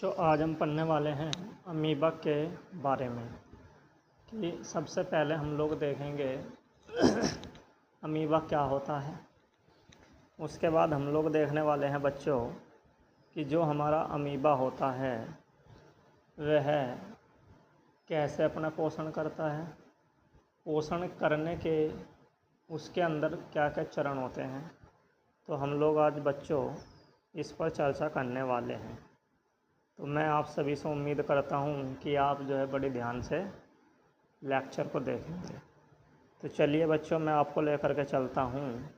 जो आज हम पढ़ने वाले हैं अमीबा के बारे में कि सबसे पहले हम लोग देखेंगे अमीबा क्या होता है। उसके बाद हम लोग देखने वाले हैं बच्चों कि जो हमारा अमीबा होता है वह कैसे अपना पोषण करता है, पोषण करने के उसके अंदर क्या क्या चरण होते हैं। तो हम लोग आज बच्चों इस पर चर्चा करने वाले हैं। तो मैं आप सभी से उम्मीद करता हूँ कि आप जो है बड़े ध्यान से लेक्चर को देखेंगे। तो चलिए बच्चों, मैं आपको लेकर के चलता हूँ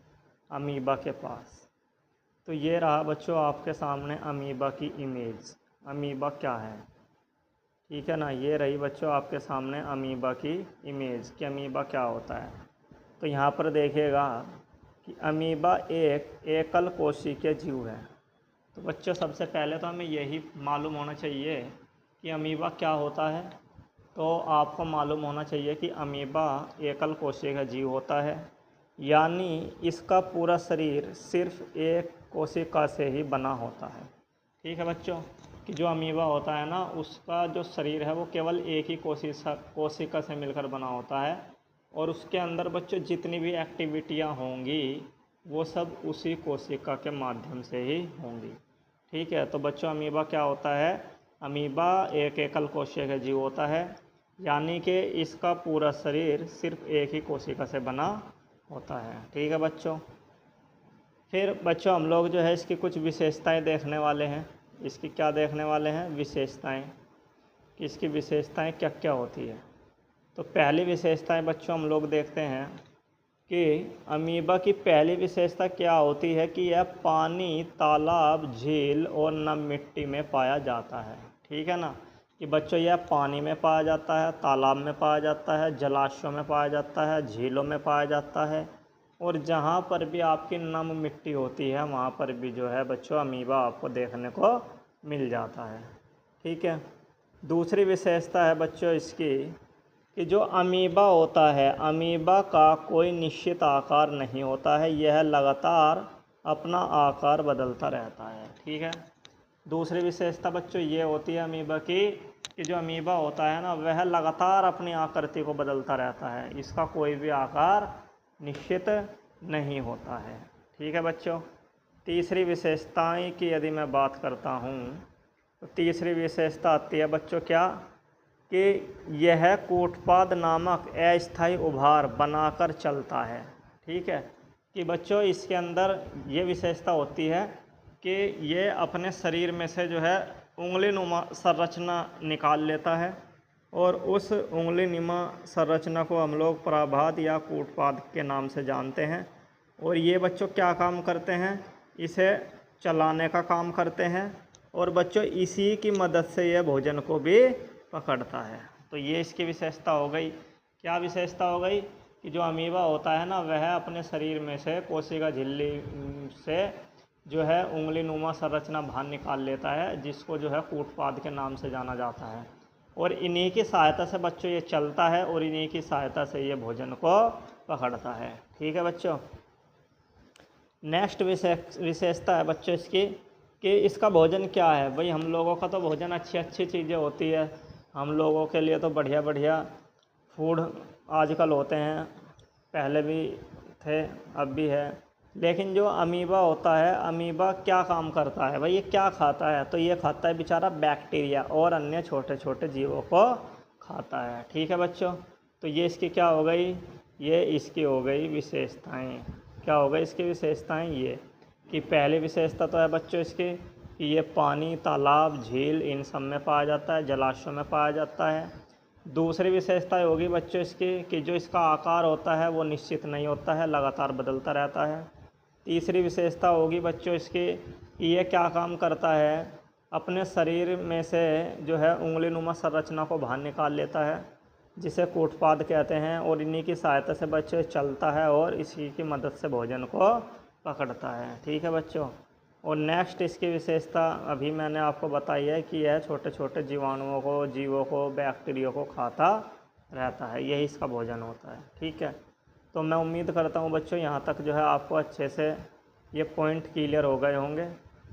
अमीबा के पास। तो ये रहा बच्चों आपके सामने अमीबा की इमेज। अमीबा क्या है, ठीक है ना। ये रही बच्चों आपके सामने अमीबा की इमेज कि अमीबा क्या होता है। तो यहाँ पर देखिएगा कि अमीबा एक एकल कोशिकीय जीव है। तो बच्चों सबसे पहले तो हमें यही मालूम होना चाहिए कि अमीबा क्या होता है। तो आपको मालूम होना चाहिए कि अमीबा एकल कोशिकीय जीव होता है, यानी इसका पूरा शरीर सिर्फ एक कोशिका से ही बना होता है। ठीक है बच्चों, कि जो अमीबा होता है ना उसका जो शरीर है वो केवल एक ही कोशिका से मिलकर बना होता है, और उसके अंदर बच्चों जितनी भी एक्टिविटियाँ होंगी वो सब उसी कोशिका के माध्यम से ही होंगी। ठीक है, तो बच्चों अमीबा क्या होता है, अमीबा एक एकल कोशिकीय जीव होता है, यानी कि इसका पूरा शरीर सिर्फ एक ही कोशिका से बना होता है। ठीक है बच्चों, फिर बच्चों हम लोग जो है इसकी कुछ विशेषताएं देखने वाले हैं। इसकी क्या देखने वाले हैं, विशेषताएं, कि इसकी विशेषताएं क्या क्या होती है। तो पहली विशेषताएं बच्चों हम लोग देखते हैं कि अमीबा की पहली विशेषता क्या होती है कि यह पानी, तालाब, झील और नम मिट्टी में पाया जाता है। ठीक है ना, कि बच्चों यह पानी में पाया जाता है, तालाब में पाया जाता है, जलाशयों में पाया जाता है, झीलों में पाया जाता है, और जहाँ पर भी आपकी नम मिट्टी होती है वहाँ पर भी जो है बच्चों अमीबा आपको देखने को मिल जाता है। ठीक है, दूसरी विशेषता है बच्चों इसकी कि जो अमीबा होता है, अमीबा का कोई निश्चित आकार नहीं होता है, यह लगातार अपना आकार बदलता रहता है। ठीक है, दूसरी विशेषता बच्चों ये होती है अमीबा की कि जो अमीबा होता है ना वह लगातार अपनी आकृति को बदलता रहता है, इसका कोई भी आकार निश्चित नहीं होता है। ठीक है बच्चों, तीसरी विशेषताएं की यदि मैं बात करता हूँ तो तीसरी विशेषता आती है बच्चों क्या, कि यह कूटपाद नामक अस्थायी उभार बनाकर चलता है। ठीक है, कि बच्चों इसके अंदर ये विशेषता होती है कि ये अपने शरीर में से जो है उंगली नुमा संरचना निकाल लेता है, और उस उंगली नुमा संरचना को हम लोग पराभाद या कूटपाद के नाम से जानते हैं। और ये बच्चों क्या काम करते हैं, इसे चलाने का काम करते हैं, और बच्चों इसी की मदद से यह भोजन को भी पकड़ता है। तो ये इसकी विशेषता हो गई। क्या विशेषता हो गई कि जो अमीबा होता है ना वह अपने शरीर में से कोशिका झिल्ली से जो है उंगली नुमा संरचना बाहर निकाल लेता है, जिसको जो है कूटपाद के नाम से जाना जाता है, और इन्हीं की सहायता से बच्चों ये चलता है और इन्हीं की सहायता से ये भोजन को पकड़ता है। ठीक है बच्चों, नेक्स्ट विशेषता है बच्चों इसकी कि इसका भोजन क्या है। भाई हम लोगों का तो भोजन अच्छी अच्छी चीज़ें होती है, हम लोगों के लिए तो बढ़िया बढ़िया फूड आजकल होते हैं, पहले भी थे अब भी है। लेकिन जो अमीबा होता है, अमीबा क्या काम करता है भाई, ये क्या खाता है, तो ये खाता है बेचारा बैक्टीरिया और अन्य छोटे छोटे जीवों को खाता है। ठीक है बच्चों, तो ये इसकी क्या हो गई, ये इसकी हो गई विशेषताएं। क्या हो गई इसकी विशेषताएं, ये कि पहली विशेषता तो है बच्चों इसकी कि ये पानी, तालाब, झील इन सब में पाया जाता है, जलाशयों में पाया जाता है। दूसरी विशेषता होगी बच्चों इसकी कि जो इसका आकार होता है वो निश्चित नहीं होता है, लगातार बदलता रहता है। तीसरी विशेषता होगी बच्चों इसकी कि ये क्या काम करता है, अपने शरीर में से जो है उंगली नुमा संरचना को बाहर निकाल लेता है, जिसे कूटपाद कहते हैं, और इन्हीं की सहायता से बच्चों चलता है और इसी की मदद से भोजन को पकड़ता है। ठीक है बच्चों, और नेक्स्ट इसकी विशेषता अभी मैंने आपको बताई है कि यह छोटे छोटे जीवाणुओं को, जीवों को, बैक्टीरिया को खाता रहता है, यही इसका भोजन होता है। ठीक है, तो मैं उम्मीद करता हूँ बच्चों यहाँ तक जो है आपको अच्छे से ये पॉइंट क्लियर हो गए होंगे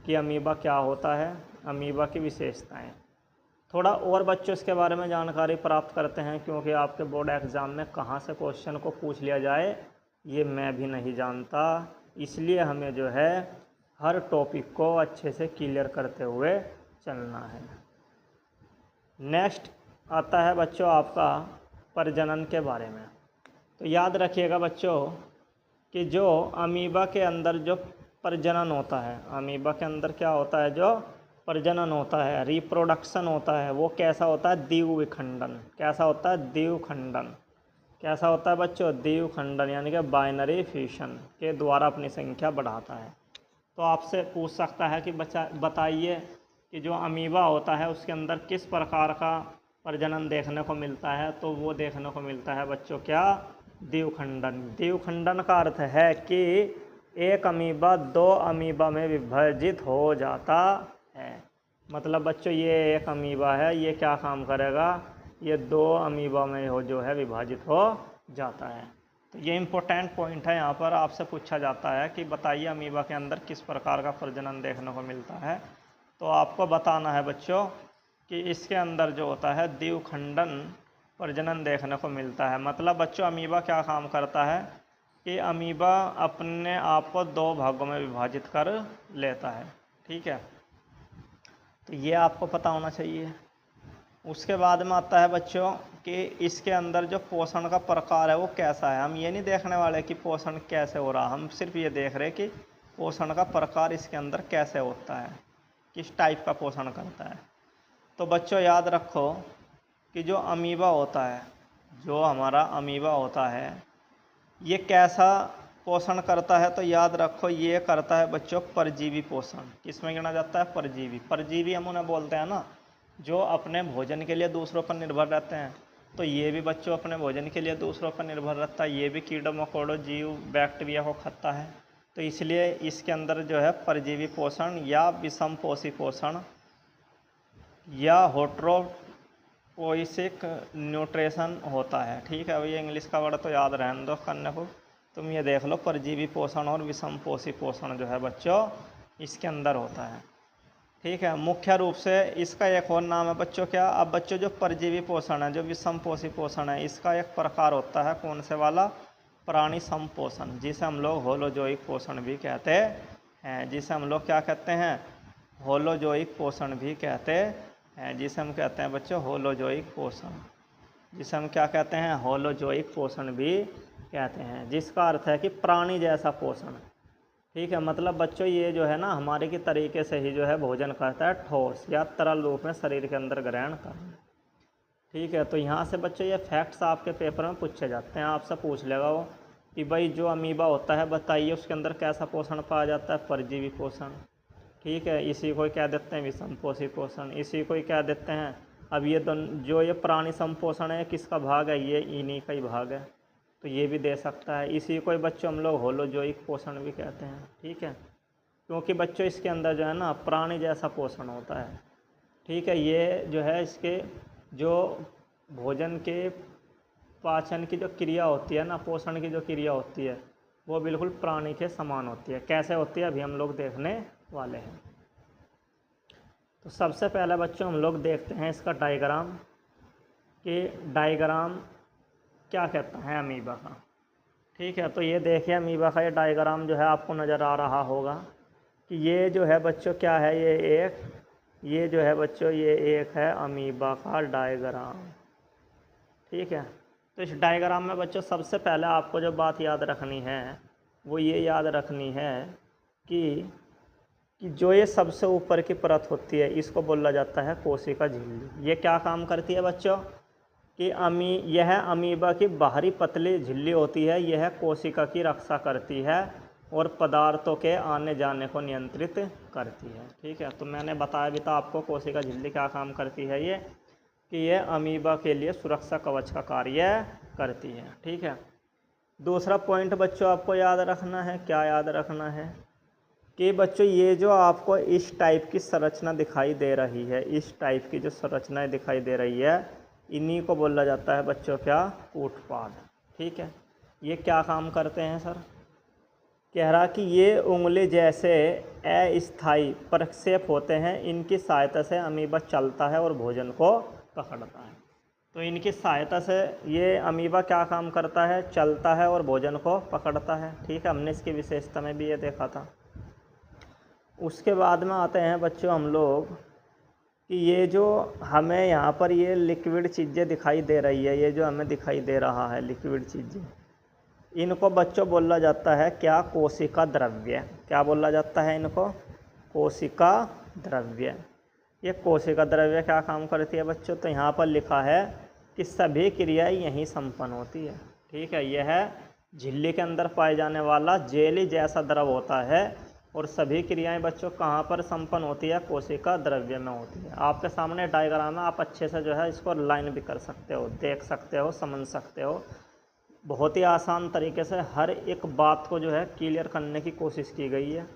कि अमीबा क्या होता है अमीबा की विशेषताएं। थोड़ा और बच्चों इसके बारे में जानकारी प्राप्त करते हैं, क्योंकि आपके बोर्ड एग्ज़ाम में कहाँ से क्वेश्चन को पूछ लिया जाए ये मैं भी नहीं जानता। इसलिए हमें जो है हर टॉपिक को अच्छे से क्लियर करते हुए चलना है। नेक्स्ट आता है बच्चों आपका प्रजनन के बारे में। तो याद रखिएगा बच्चों कि जो अमीबा के अंदर जो प्रजनन होता है, अमीबा के अंदर क्या होता है, जो प्रजनन होता है, रिप्रोडक्शन होता है, वो कैसा होता है, द्विविखंडन। कैसा होता है, द्विखंडन। कैसा होता है बच्चों, द्विखंडन, यानी कि बाइनरी फ्यूशन के द्वारा अपनी संख्या बढ़ाता है। तो आपसे पूछ सकता है कि बताइए कि जो अमीबा होता है उसके अंदर किस प्रकार का प्रजनन देखने को मिलता है। तो वो देखने को मिलता है बच्चों क्या, द्विखंडन। द्विखंडन का अर्थ है कि एक अमीबा दो अमीबा में विभाजित हो जाता है। मतलब बच्चों ये एक अमीबा है, ये क्या काम करेगा, ये दो अमीबा में जो है विभाजित हो जाता है। तो ये इम्पोर्टेंट पॉइंट है, यहाँ पर आपसे पूछा जाता है कि बताइए अमीबा के अंदर किस प्रकार का प्रजनन देखने को मिलता है। तो आपको बताना है बच्चों कि इसके अंदर जो होता है द्विखंडन प्रजनन देखने को मिलता है। मतलब बच्चों अमीबा क्या काम करता है कि अमीबा अपने आप को दो भागों में विभाजित कर लेता है। ठीक है, तो ये आपको पता होना चाहिए। उसके बाद में आता है बच्चों कि इसके अंदर जो पोषण का प्रकार है वो कैसा है। हम ये नहीं देखने वाले कि पोषण कैसे हो रहा, हम सिर्फ ये देख रहे कि पोषण का प्रकार इसके अंदर कैसे होता है, किस टाइप का पोषण करता है। तो बच्चों याद रखो कि जो अमीबा होता है, जो हमारा अमीबा होता है, ये कैसा पोषण करता है। तो याद रखो ये करता है बच्चों परजीवी पोषण। किसमें गिना जाता है, परजीवी। परजीवी हम उन्हें बोलते हैं ना जो अपने भोजन के लिए दूसरों पर निर्भर रहते हैं। तो ये भी बच्चों अपने भोजन के लिए दूसरों पर निर्भर रहता है। ये भी कीड़ों मकोड़ों जीव बैक्टीरिया को खाता है। तो इसलिए इसके अंदर जो है परजीवी पोषण या विषमपोषी पोषण या होट्रोपोइसिक न्यूट्रिशन होता है। ठीक है, ये इंग्लिश का वर्ड तो याद रहने दो करने को, तुम ये देख लो परजीवी पोषण और विषमपोषी पोषण जो है बच्चों इसके अंदर होता है। ठीक है, मुख्य रूप से इसका एक और नाम है बच्चों क्या, अब बच्चों जो परजीवी पोषण है, जो विषमपोषी पोषण है, इसका एक प्रकार होता है कौन से वाला, प्राणी संपोषण, जिसे हम लोग होलोजोइक पोषण भी कहते हैं। जिसे हम लोग क्या कहते हैं, होलोजोइक पोषण भी कहते हैं। जिसे हम कहते हैं बच्चों होलोजोइक पोषण, जिसे हम क्या कहते हैं, होलोजोइक पोषण भी कहते हैं, जिसका अर्थ है कि प्राणी जैसा पोषण। ठीक है, मतलब बच्चों ये जो है ना हमारे के तरीके से ही जो है भोजन करता है, ठोस या तरल रूप में शरीर के अंदर ग्रहण करना। ठीक है, तो यहाँ से बच्चों ये फैक्ट्स आपके पेपर में पूछे जाते हैं। आपसे पूछ लेगा वो कि भाई जो अमीबा होता है बताइए उसके अंदर कैसा पोषण पाया जाता है, परजीवी पोषण। ठीक है, इसी को क्या देते हैं, विषमपोषी पोषण, इसी को क्या देते हैं। अब ये जो ये प्राणी संपोषण है किसका भाग है, ये इन्हीं का ही भाग है, तो ये भी दे सकता है। इसी को बच्चों हम लोग होलोजोइक पोषण भी कहते हैं। ठीक है, क्योंकि बच्चों इसके अंदर जो है ना प्राणी जैसा पोषण होता है। ठीक है, ये जो है इसके जो भोजन के पाचन की जो क्रिया होती है ना, पोषण की जो क्रिया होती है वो बिल्कुल प्राणी के समान होती है। कैसे होती है अभी हम लोग देखने वाले हैं। तो सबसे पहले बच्चों हम लोग देखते हैं इसका डायग्राम, कि डायग्राम क्या कहता है अमीबा का। ठीक है, तो ये देखिए अमीबा का ये डायग्राम जो है आपको नज़र आ रहा होगा कि ये जो है बच्चों क्या है, ये जो है बच्चों ये एक है अमीबा का डायग्राम। ठीक है, तो इस डायग्राम में बच्चों सबसे पहले आपको जो बात याद रखनी है वो ये याद रखनी है कि जो ये सबसे ऊपर की परत होती है इसको बोला जाता है कोशिका झिल्ली। ये क्या काम करती है बच्चों कि यह अमीबा की बाहरी पतली झिल्ली होती है, यह कोशिका की रक्षा करती है और पदार्थों के आने जाने को नियंत्रित करती है। ठीक है, तो मैंने बताया भी था आपको कोशिका झिल्ली क्या काम करती है, ये कि यह अमीबा के लिए सुरक्षा कवच का कार्य करती है। ठीक है, दूसरा पॉइंट बच्चों आपको याद रखना है, क्या याद रखना है कि बच्चों ये जो आपको इस टाइप की संरचना दिखाई दे रही है, इस टाइप की जो संरचनाएं दिखाई दे रही है, इन्हीं को बोला जाता है बच्चों क्या, कूटपाद। ठीक है, ये क्या काम करते हैं सर, कह रहा कि ये उंगली जैसे अस्थायी प्रक्षेप होते हैं, इनकी सहायता से अमीबा चलता है और भोजन को पकड़ता है। तो इनकी सहायता से ये अमीबा क्या काम करता है, चलता है और भोजन को पकड़ता है। ठीक है, हमने इसकी विशेषता में भी ये देखा था। उसके बाद में आते हैं बच्चों हम लोग कि ये जो हमें यहाँ पर ये लिक्विड चीज़ें दिखाई दे रही है, ये जो हमें दिखाई दे रहा है लिक्विड चीज़ें, इनको बच्चों बोला जाता है क्या, कोशिका द्रव्य। क्या बोला जाता है इनको, कोशिका द्रव्य। ये कोशिका द्रव्य क्या काम करती है बच्चों, तो यहाँ पर लिखा है कि सभी क्रियाएं यहीं संपन्न होती है। ठीक है, यह झिल्ली के अंदर पाए जाने वाला जेली जैसा द्रव होता है और सभी क्रियाएं बच्चों कहाँ पर संपन्न होती है, कोशिका द्रव्य में होती है। आपके सामने डायग्राम है, आप अच्छे से जो है इसको लाइन भी कर सकते हो, देख सकते हो, समझ सकते हो। बहुत ही आसान तरीके से हर एक बात को जो है क्लियर करने की कोशिश की गई है।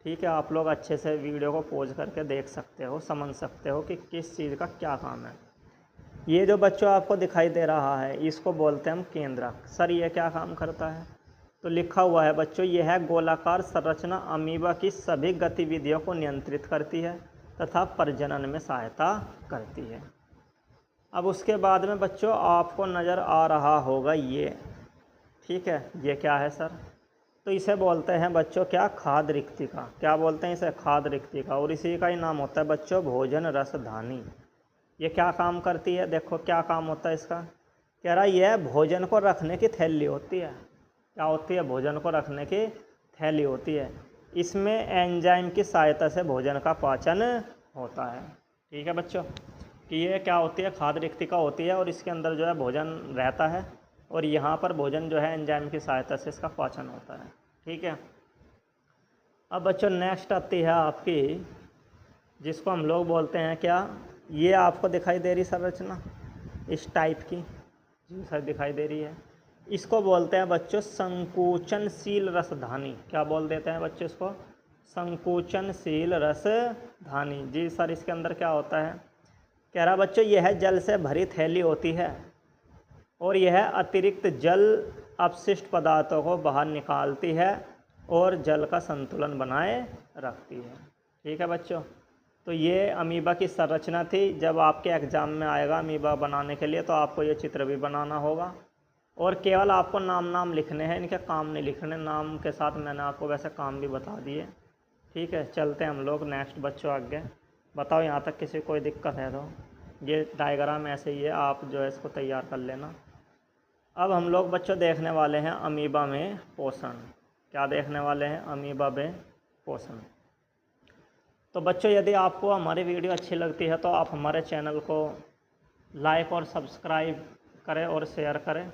ठीक है, आप लोग अच्छे से वीडियो को पॉज करके देख सकते हो, समझ सकते हो कि किस चीज़ का क्या काम है। ये जो बच्चों आपको दिखाई दे रहा है इसको बोलते हैं हम केंद्रक। सर ये क्या काम करता है, तो लिखा हुआ है बच्चों, यह है गोलाकार संरचना अमीबा की सभी गतिविधियों को नियंत्रित करती है तथा प्रजनन में सहायता करती है। अब उसके बाद में बच्चों आपको नज़र आ रहा होगा ये, ठीक है, ये क्या है सर, तो इसे बोलते हैं बच्चों क्या, खाद्य रिक्तिका। क्या बोलते हैं इसे, खाद्य रिक्तिका। और इसी का ही नाम होता है बच्चों भोजन रसधानी। ये क्या काम करती है, देखो क्या काम होता है इसका। कह रहा है यह भोजन को रखने की थैली होती है। क्या होती है, भोजन को रखने की थैली होती है। इसमें एंजाइम की सहायता से भोजन का पाचन होता है। ठीक है बच्चों, कि ये क्या होती है, खाद्य रिक्तिका होती है और इसके अंदर जो है भोजन रहता है और यहाँ पर भोजन जो है एंजाइम की सहायता से इसका पाचन होता है। ठीक है, अब बच्चों नेक्स्ट आती है आपकी, जिसको हम लोग बोलते हैं क्या, ये आपको दिखाई दे रही संरचना इस टाइप की, जी सर दिखाई दे रही है, इसको बोलते हैं बच्चों संकुचनशील रसधानी। क्या बोल देते हैं बच्चों इसको, संकुचनशील रसधानी। जी सर इसके अंदर क्या होता है, कह रहा बच्चों यह जल से भरी थैली होती है और यह अतिरिक्त जल अपशिष्ट पदार्थों को बाहर निकालती है और जल का संतुलन बनाए रखती है। ठीक है बच्चों, तो ये अमीबा की संरचना थी। जब आपके एग्ज़ाम में आएगा अमीबा बनाने के लिए तो आपको ये चित्र भी बनाना होगा और केवल आपको नाम लिखने हैं, इनके काम नहीं लिखने। नाम के साथ मैंने आपको वैसे काम भी बता दिए। ठीक है, चलते हैं हम लोग नेक्स्ट बच्चों आगे। बताओ यहाँ तक किसी कोई दिक्कत है तो, ये डायग्राम ऐसे ही है, आप जो है इसको तैयार कर लेना। अब हम लोग बच्चों देखने वाले हैं अमीबा में पोषण। क्या देखने वाले हैं, अमीबा में पोषण। तो बच्चों यदि आपको हमारी वीडियो अच्छी लगती है तो आप हमारे चैनल को लाइक और सब्सक्राइब करें और शेयर करें।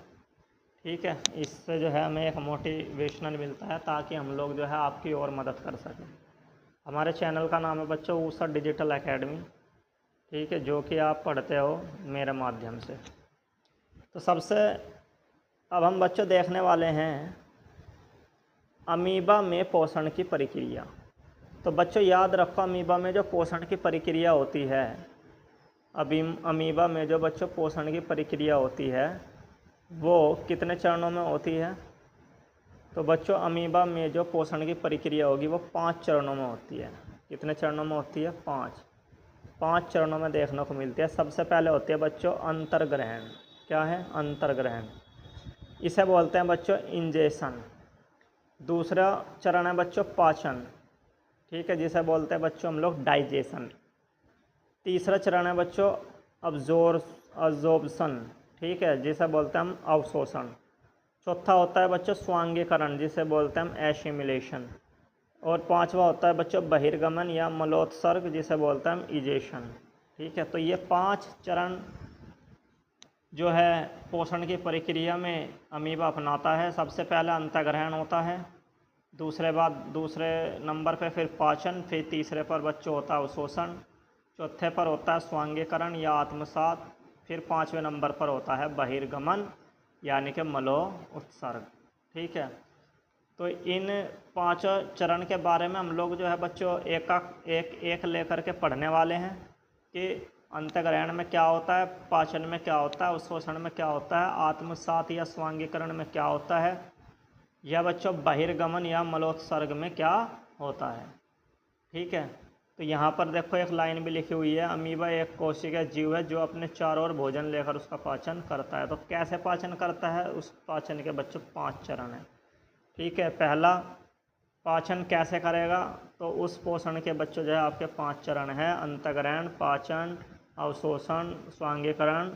ठीक है, इससे जो है हमें एक मोटिवेशनल मिलता है ताकि हम लोग जो है आपकी और मदद कर सकें। हमारे चैनल का नाम है बच्चों ऊषा डिजिटल एकेडमी। ठीक है, जो कि आप पढ़ते हो मेरे माध्यम से। तो सबसे अब हम बच्चों देखने वाले हैं अमीबा में पोषण की प्रक्रिया। तो बच्चों याद रखो, अमीबा में जो पोषण की प्रक्रिया होती है, अमीबा में जो बच्चों पोषण की प्रक्रिया होती है वो कितने चरणों में होती है, तो बच्चों अमीबा में जो पोषण की प्रक्रिया होगी वो 5 चरणों में होती है। कितने चरणों में होती है, 5 चरणों में देखने को मिलती है। सबसे पहले होती है बच्चों अंतर्ग्रहण। क्या है, अंतर्ग्रहण, इसे बोलते हैं बच्चों इंजेशन। दूसरा चरण है बच्चों पाचन। ठीक है, जिसे बोलते हैं बच्चों हम लोग डाइजेशन। तीसरा चरण है बच्चों अब्जॉर्प्शन। ठीक है, जिसे बोलते हैं हम अवशोषण। चौथा होता है बच्चों स्वांगीकरण, जिसे बोलते हैं हम एसिमिलेशन। और पांचवा होता है बच्चों बहिर्गमन या मलोत्सर्ग, जिसे बोलते हैं हम इजेशन। ठीक है, तो ये 5 चरण जो है पोषण की प्रक्रिया में अमीबा अपनाता है। सबसे पहले अंतर्ग्रहण होता है, दूसरे नंबर पे फिर पाचन, फिर तीसरे पर बच्चों होता है अवशोषण, चौथे पर होता है स्वांगीकरण या आत्मसात, फिर 5वें नंबर पर होता है बहिर्गमन यानी कि मलो उत्सर्ग। ठीक है, तो इन 5 चरण के बारे में हम लोग जो है बच्चों एक लेकर के पढ़ने वाले हैं कि अंतर्ग्रहण में क्या होता है, पाचन में क्या होता है, अवशोषण में क्या होता है, आत्मसात या स्वांगीकरण में क्या होता है, या बच्चों बहिर्गमन या मलोत्सर्ग में क्या होता है। ठीक है, तो यहाँ पर देखो एक लाइन भी लिखी हुई है, अमीबा एक कोशिका जीव है जो अपने चारों ओर भोजन लेकर उसका पाचन करता है। तो कैसे पाचन करता है, उस पाचन के बच्चों 5 चरण हैं। ठीक है, पहला पाचन कैसे करेगा, तो उस पोषण के बच्चों जो है आपके 5 चरण हैं, अंतःग्रहण, पाचन, अवशोषण, स्वांगीकरण,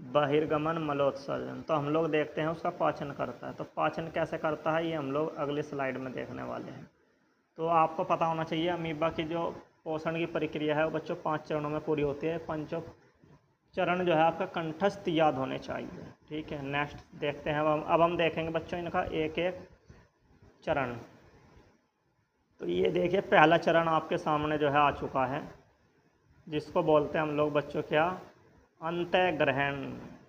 बहिर्गमन, मलोत्सर्जन। तो हम लोग देखते हैं उसका पाचन करता है। तो पाचन कैसे करता है ये हम लोग अगली स्लाइड में देखने वाले हैं। तो आपको पता होना चाहिए अमीबा की जो पोषण की प्रक्रिया है वो बच्चों 5 चरणों में पूरी होती है। 5 चरण जो है आपका कंठस्थ याद होने चाहिए। ठीक है, नेक्स्ट देखते हैं अब हम देखेंगे बच्चों इनका एक एक चरण। तो ये देखिए पहला चरण आपके सामने जो है आ चुका है, जिसको बोलते हैं हम लोग बच्चों क्या, अंतःग्रहण।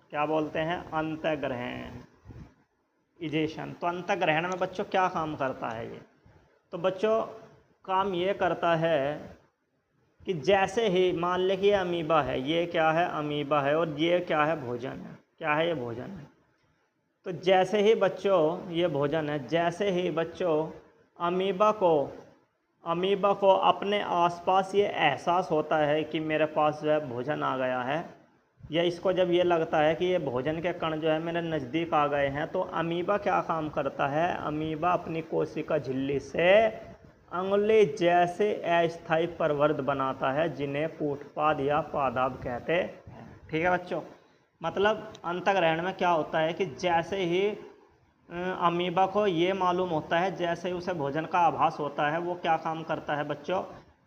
क्या बोलते हैं, अंतःग्रहण, इजेशन। तो अंतःग्रहण में बच्चों क्या काम करता है ये, तो बच्चों काम ये करता है कि जैसे ही मान लें कि ये अमीबा है, ये क्या है, अमीबा है, और ये क्या है, भोजन है। क्या है, ये भोजन है। तो जैसे ही बच्चों ये भोजन है, जैसे ही बच्चों अमीबा को अपने आसपास ये एहसास होता है कि मेरे पास जो है भोजन आ गया है, या इसको जब ये लगता है कि ये भोजन के कण जो है मेरे नज़दीक आ गए हैं, तो अमीबा क्या काम करता है, अमीबा अपनी कोशिका झिल्ली से अंगुली जैसे अस्थायी प्रवर्ध बनाता है, जिन्हें कूटपाद या पादाब कहते हैं। ठीक है बच्चों, मतलब अंतःग्रहण में क्या होता है कि जैसे ही अमीबा को ये मालूम होता है, जैसे ही उसे भोजन का आभास होता है, वो क्या काम करता है बच्चों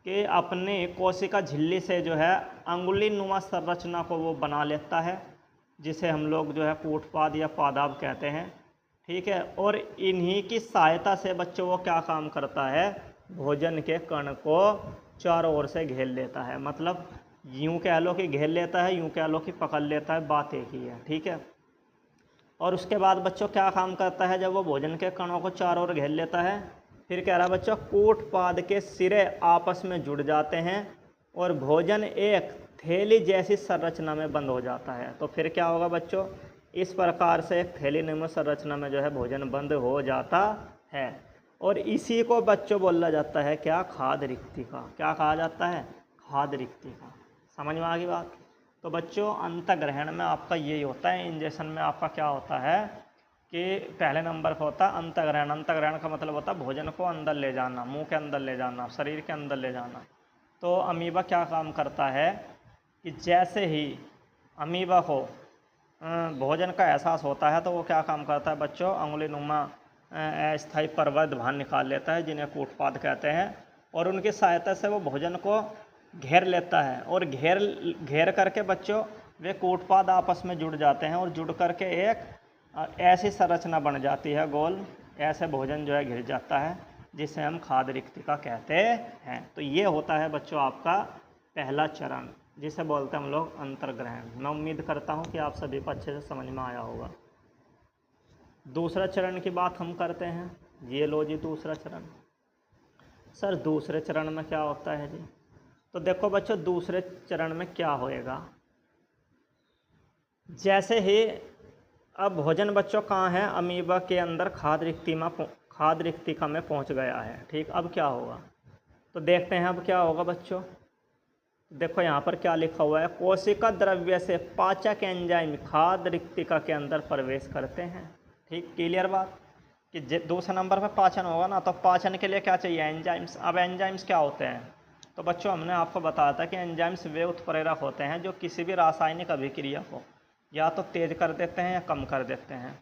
कि अपने कोशिका झिल्ली से जो है अंगुली नुमा संरचना को वो बना लेता है, जिसे हम लोग जो है कूटपाद या पादाब कहते हैं। ठीक है, और इन्हीं की सहायता से बच्चों वो क्या काम करता है, भोजन के कण को चारों ओर से घेर लेता है। मतलब यूँ कह लो कि घेर लेता है, यूँ कह लो कि पकड़ लेता है, बात एक ही है। ठीक है, और उसके बाद बच्चों क्या काम करता है, जब वो भोजन के कणों को चारों ओर घेर लेता है, फिर कह रहा बच्चों कूटपाद के सिरे आपस में जुड़ जाते हैं और भोजन एक थैली जैसी संरचना में बंद हो जाता है। तो फिर क्या होगा बच्चों, इस प्रकार से एक थैली नुमा संरचना में जो है भोजन बंद हो जाता है, और इसी को बच्चों बोला जाता है क्या, खाद्य रिक्तिका। क्या कहा जाता है, खाद्य रिक्तिका। समझ में आ गई बात। तो बच्चों अंतःग्रहण में आपका यही होता है, इंजेक्शन में आपका क्या होता है कि पहले नंबर पर होता है अंतःग्रहण। अंतःग्रहण का मतलब होता है भोजन को अंदर ले जाना, मुंह के अंदर ले जाना, शरीर के अंदर ले जाना। तो अमीबा क्या काम करता है कि जैसे ही अमीबा को भोजन का एहसास होता है, तो वो क्या काम करता है बच्चों, अंगुली नुमा अस्थायी प्रवर्ध बाहर निकाल लेता है, जिन्हें कूटपाद कहते हैं, और उनकी सहायता से वो भोजन को घेर लेता है, और घेर करके बच्चों वे कूटपाद आपस में जुड़ जाते हैं, और जुड़ करके एक ऐसी संरचना बन जाती है गोल, ऐसे भोजन जो है घिर जाता है, जिसे हम खाद्य रिक्तिका कहते हैं। तो ये होता है बच्चों आपका पहला चरण, जिसे बोलते हैं हम लोग अंतर्ग्रहण। मैं उम्मीद करता हूँ कि आप सभी को अच्छे से समझ में आया होगा। दूसरा चरण की बात हम करते हैं। ये लो जी दूसरा चरण। सर दूसरे चरण में क्या होता है जी, तो देखो बच्चों दूसरे चरण में क्या होएगा, जैसे ही अब भोजन बच्चों कहाँ है, अमीबा के अंदर खाद्य रिक्तिका में पहुंच गया है। ठीक, अब क्या होगा, तो देखते हैं अब क्या होगा बच्चों। देखो यहाँ पर क्या लिखा हुआ है, कोशिका द्रव्य से पाचक एंजाइम खाद्य रिक्तिका के अंदर प्रवेश करते हैं। ठीक, क्लियर बात कि दूसरे नंबर पर पाचन होगा ना, तो पाचन के लिए क्या चाहिए, एंजाइम्स। अब एंजाइम्स क्या होते हैं, तो बच्चों हमने आपको बताया था कि एंजाइम्स वे उत्प्रेरक होते हैं जो किसी भी रासायनिक अभिक्रिया को या तो तेज कर देते हैं या कम कर देते हैं।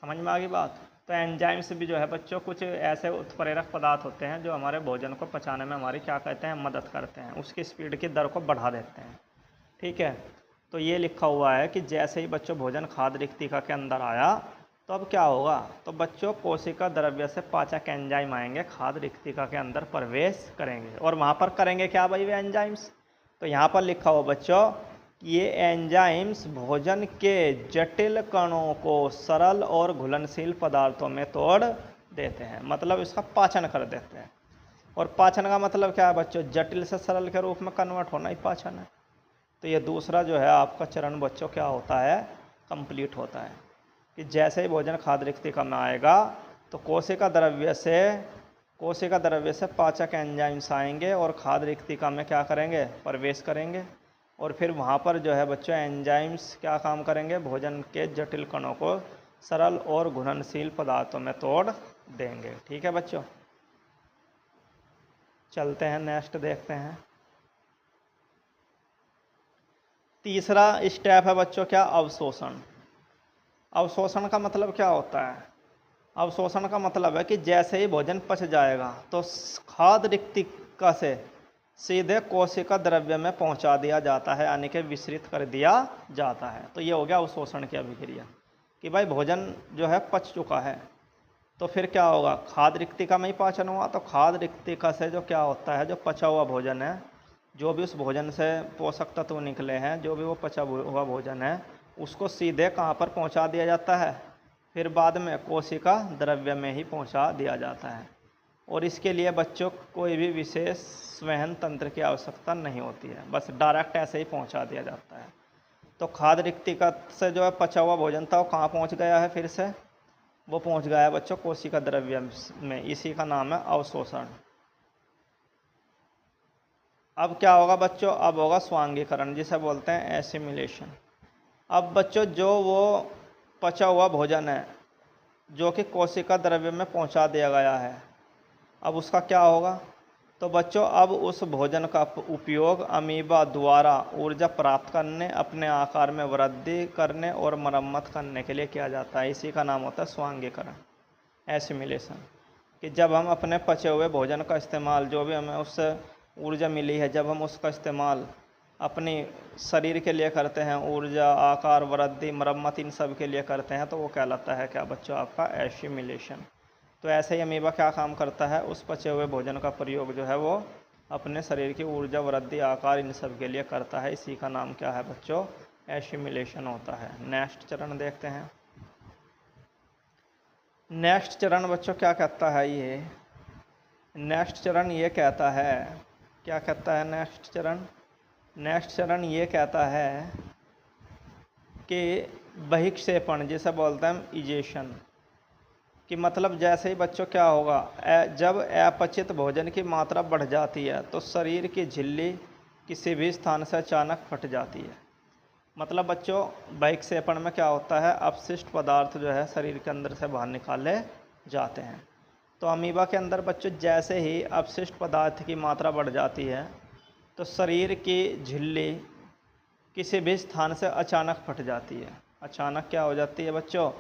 समझ में आ गई बात। तो एंजाइम्स भी जो है बच्चों कुछ ऐसे उत्प्रेरक पदार्थ होते हैं जो हमारे भोजन को पचाने में हमारी क्या कहते हैं, मदद करते हैं, उसकी स्पीड की दर को बढ़ा देते हैं। ठीक है, तो ये लिखा हुआ है कि जैसे ही बच्चों भोजन खाद्य रिक्तिका के अंदर आया, तो अब क्या होगा, तो बच्चों कोशिका द्रव्य से पाचक एंजाइम आएंगे, खाद्य रिक्तिका के अंदर प्रवेश करेंगे, और वहाँ पर करेंगे क्या भाई, वे एंजाइम्स। तो यहाँ पर लिखा हुआ बच्चों कि ये एंजाइम्स भोजन के जटिल कणों को सरल और घुलनशील पदार्थों में तोड़ देते हैं, मतलब इसका पाचन कर देते हैं। और पाचन का मतलब क्या है बच्चों, जटिल से सरल के रूप में कन्वर्ट होना ही पाचन है। तो ये दूसरा जो है आपका चरण बच्चों क्या होता है, कंप्लीट होता है कि जैसे ही भोजन खाद्य रिक्तिका में आएगा, तो कोशिका द्रव्य से पाचक एंजाइम्स आएंगे और खाद्य रिक्तिका में क्या करेंगे, प्रवेश करेंगे। और फिर वहाँ पर जो है बच्चों एंजाइम्स क्या काम करेंगे, भोजन के जटिल कणों को सरल और घुलनशील पदार्थों में तोड़ देंगे। ठीक है बच्चों, चलते हैं नेक्स्ट देखते हैं। तीसरा स्टेप है बच्चों क्या, अवशोषण। अवशोषण का मतलब क्या होता है, अवशोषण का मतलब है कि जैसे ही भोजन पच जाएगा तो खाद्य रिक्तिका से सीधे कोशिका द्रव्य में पहुंचा दिया जाता है, यानी कि विसरित कर दिया जाता है। तो ये हो गया अवशोषण की अभिक्रिया कि भाई भोजन जो है पच चुका है, तो फिर क्या होगा, खाद्य रिक्तिका में ही पाचन हुआ। तो खाद्य रिक्तिका से जो क्या होता है, जो पचा हुआ भोजन है, जो भी उस भोजन से पोषक तत्व निकले हैं, जो भी वो पचा हुआ भोजन है, उसको सीधे कहाँ पर पहुँचा दिया जाता है, फिर बाद में कोशिका द्रव्य में ही पहुँचा दिया जाता है। और इसके लिए बच्चों कोई भी विशेष संवहन तंत्र की आवश्यकता नहीं होती है, बस डायरेक्ट ऐसे ही पहुँचा दिया जाता है। तो खाद्य रिक्तिका से जो है पचा हुआ भोजन था वो कहाँ पहुँच गया है, फिर से वो पहुँच गया है बच्चों कोशिका द्रव्य में। इसी का नाम है अवशोषण। अब क्या होगा बच्चों, अब होगा स्वांगीकरण, जिसे बोलते हैं एसिमिलेशन। अब बच्चों जो वो पचा हुआ भोजन है जो कि कोशिका द्रव्य में पहुंचा दिया गया है, अब उसका क्या होगा, तो बच्चों अब उस भोजन का उपयोग अमीबा द्वारा ऊर्जा प्राप्त करने, अपने आकार में वृद्धि करने और मरम्मत करने के लिए किया जाता है। इसी का नाम होता है स्वांगीकरण, एसिमिलेशन। कि जब हम अपने पचे हुए भोजन का इस्तेमाल, जो भी हमें उससे ऊर्जा मिली है, जब हम उसका इस्तेमाल अपनी शरीर के लिए करते हैं, ऊर्जा, आकार, वृद्धि, मरम्मत, इन सब के लिए करते हैं, तो वो कहलाता है क्या बच्चों, आपका एसिमिलेशन। तो ऐसे ही अमीबा क्या काम करता है, उस पचे हुए भोजन का प्रयोग जो है वो अपने शरीर की ऊर्जा, वृद्धि, आकार, इन सब के लिए करता है। इसी का नाम क्या है बच्चों, एसिमिलेशन होता है। नेक्स्ट चरण देखते हैं। नेक्स्ट चरण बच्चों क्या कहता है, ये नेक्स्ट चरण ये कहता है, क्या कहता है नेक्स्ट चरण, नेक्स्ट चरण ये कहता है कि बहिक्षेपण, जिसे बोलते हैं इजेशन। कि मतलब जैसे ही बच्चों क्या होगा, जब अपचित भोजन की मात्रा बढ़ जाती है तो शरीर की झिल्ली किसी भी स्थान से अचानक फट जाती है। मतलब बच्चों बहिक्षेपण में क्या होता है, अपशिष्ट पदार्थ जो है शरीर के अंदर से बाहर निकाले जाते हैं। तो अमीबा के अंदर बच्चों जैसे ही अपशिष्ट पदार्थ की मात्रा बढ़ जाती है तो शरीर की झिल्ली किसी भी स्थान से अचानक फट जाती है। अचानक क्या हो जाती है बच्चों,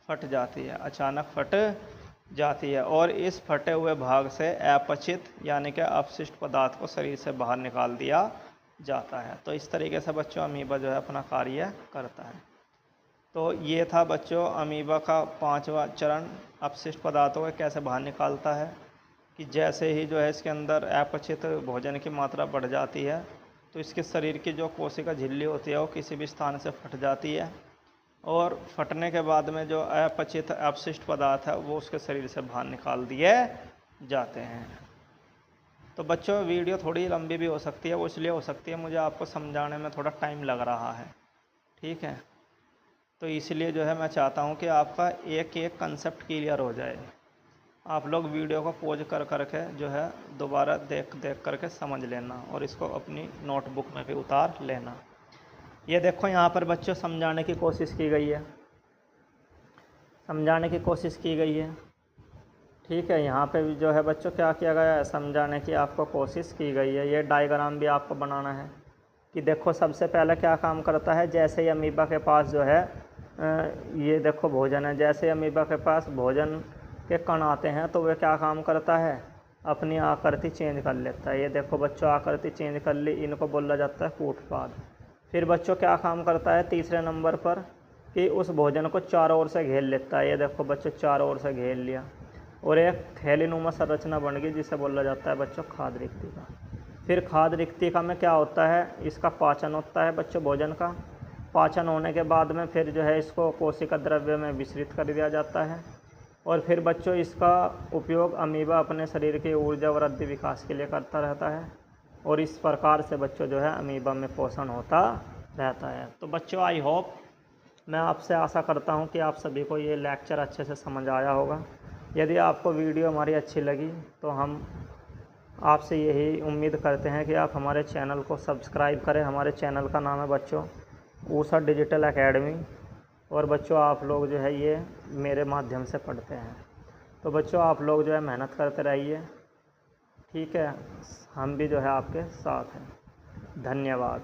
फट जाती है, अचानक फट जाती है। और इस फटे हुए भाग से अपचित यानी कि अपशिष्ट पदार्थ को शरीर से बाहर निकाल दिया जाता है। तो इस तरीके से बच्चों अमीबा जो है अपना कार्य करता है। तो ये था बच्चों अमीबा का 5वां चरण, अपशिष्ट पदार्थों को कैसे बाहर निकालता है। कि जैसे ही जो है इसके अंदर अपचित भोजन की मात्रा बढ़ जाती है तो इसके शरीर की जो कोशिका झिल्ली होती है वो किसी भी स्थान से फट जाती है, और फटने के बाद में जो अपचित अपशिष्ट पदार्थ है वो उसके शरीर से बाहर निकाल दिए जाते हैं। तो बच्चों वीडियो थोड़ी लंबी भी हो सकती है, वो इसलिए हो सकती है मुझे आपको समझाने में थोड़ा टाइम लग रहा है, ठीक है। तो इसलिए जो है मैं चाहता हूँ कि आपका एक एक कंसेप्ट क्लियर हो जाए। आप लोग वीडियो को पॉज कर करके जो है दोबारा देख करके समझ लेना और इसको अपनी नोटबुक में भी उतार लेना। ये देखो यहाँ पर बच्चों समझाने की कोशिश की गई है, समझाने की कोशिश की गई है, ठीक है। यहाँ पे भी जो है बच्चों क्या किया गया है, समझाने की आपको कोशिश की गई है। ये डायग्राम भी आपको बनाना है कि देखो सबसे पहले क्या काम करता है। जैसे ही अमीबा के पास जो है ये देखो भोजन है, जैसे ही अमीबा के पास भोजन के कण आते हैं तो वह क्या काम करता है, अपनी आकृति चेंज कर लेता है। ये देखो बच्चों आकृति चेंज कर ली, इनको बोला जाता है कूटपाद। फिर बच्चों क्या काम करता है तीसरे नंबर पर, कि उस भोजन को चारों ओर से घेर लेता है। ये देखो बच्चों चारों ओर से घेर लिया और एक थैलीनुमा संरचना बन गई जिसे बोला जाता है बच्चों खाद्य रिक्तिका। फिर खाद्य रिक्तिका में क्या होता है, इसका पाचन होता है बच्चों भोजन का। पाचन होने के बाद में फिर जो है इसको कोशिका द्रव्य में विसरित कर दिया जाता है, और फिर बच्चों इसका उपयोग अमीबा अपने शरीर के ऊर्जा वृद्धि विकास के लिए करता रहता है, और इस प्रकार से बच्चों जो है अमीबा में पोषण होता रहता है। तो बच्चों आई होप, मैं आपसे आशा करता हूं कि आप सभी को ये लेक्चर अच्छे से समझ आया होगा, यदि आपको वीडियो हमारी अच्छी लगी तो हम आपसे यही उम्मीद करते हैं कि आप हमारे चैनल को सब्सक्राइब करें। हमारे चैनल का नाम है बच्चों ऊषा डिजिटल एकेडमी। और बच्चों आप लोग जो है ये मेरे माध्यम से पढ़ते हैं, तो बच्चों आप लोग जो है मेहनत करते रहिए, ठीक है। हम भी जो है आपके साथ हैं। धन्यवाद।